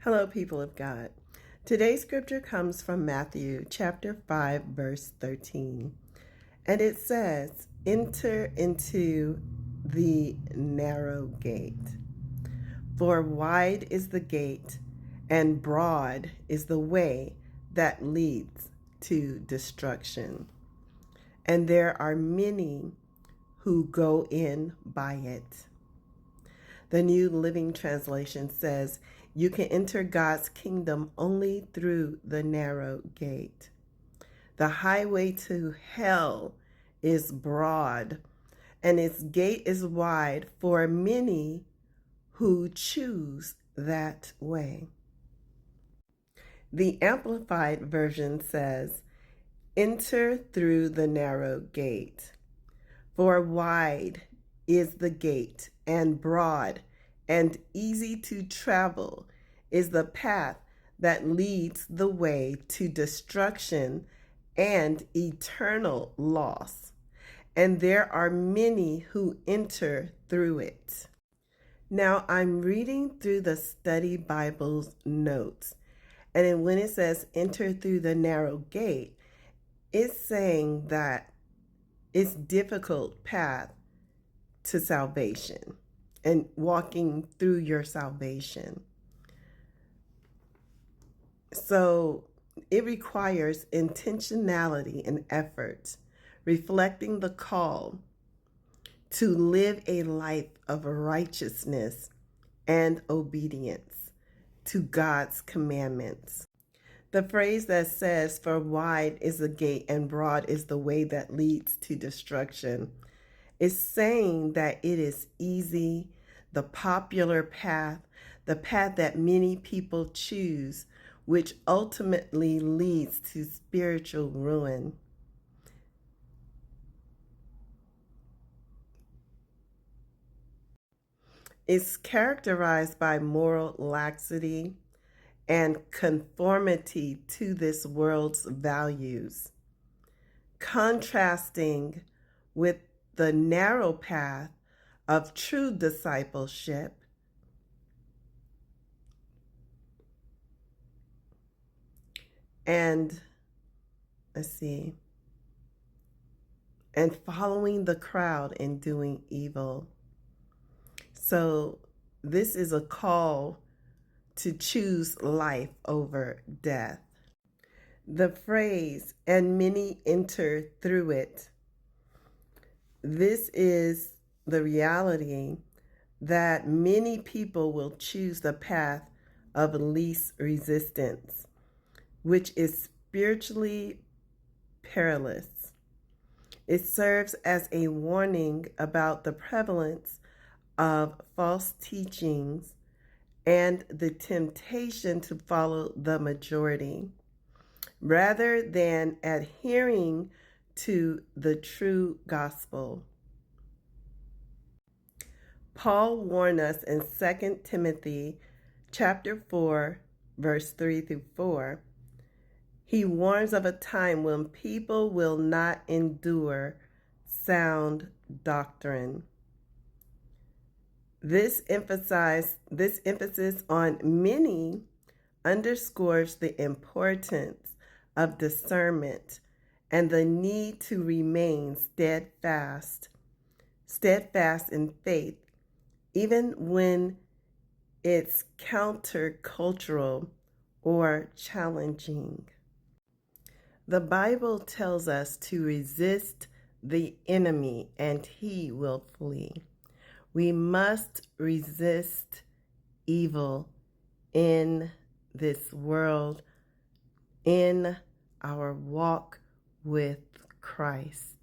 Hello, people of God. Today's scripture comes from Matthew chapter 5, verse 13. And it says, "Enter into the narrow gate. For wide is the gate, and broad is the way that leads to destruction. And there are many who go in by it." The New Living Translation says, "You can enter God's kingdom only through the narrow gate. The highway to hell is broad, and its gate is wide for many who choose that way." The Amplified Version says, "Enter through the narrow gate. For wide is the gate, and broad and easy to travel is the path that leads the way to destruction and eternal loss. And there are many who enter through it." Now, I'm reading through the Study Bible's notes, and when it says enter through the narrow gate, it's saying that it's difficult path to salvation and walking through your salvation. So it requires intentionality and effort, reflecting the call to live a life of righteousness and obedience to God's commandments. The phrase that says, "For wide is the gate and broad is the way that leads to destruction," is saying that it is easy, the popular path, the path that many people choose, which ultimately leads to spiritual ruin. It's characterized by moral laxity and conformity to this world's values, contrasting with the narrow path of true discipleship and and following the crowd and doing evil. So this is a call to choose life over death. The phrase, "and many enter through it," this is the reality that many people will choose the path of least resistance, which is spiritually perilous. It serves as a warning about the prevalence of false teachings and the temptation to follow the majority, rather than adhering to the true gospel. Paul warned us in 2 Timothy chapter 4, verse 3 through 4. He warns of a time when people will not endure sound doctrine. This emphasis on many underscores the importance of discernment and the need to remain steadfast in faith, even when it's countercultural or challenging. The Bible tells us to resist the enemy and he will flee. We must resist evil in this world, in our walk with Christ.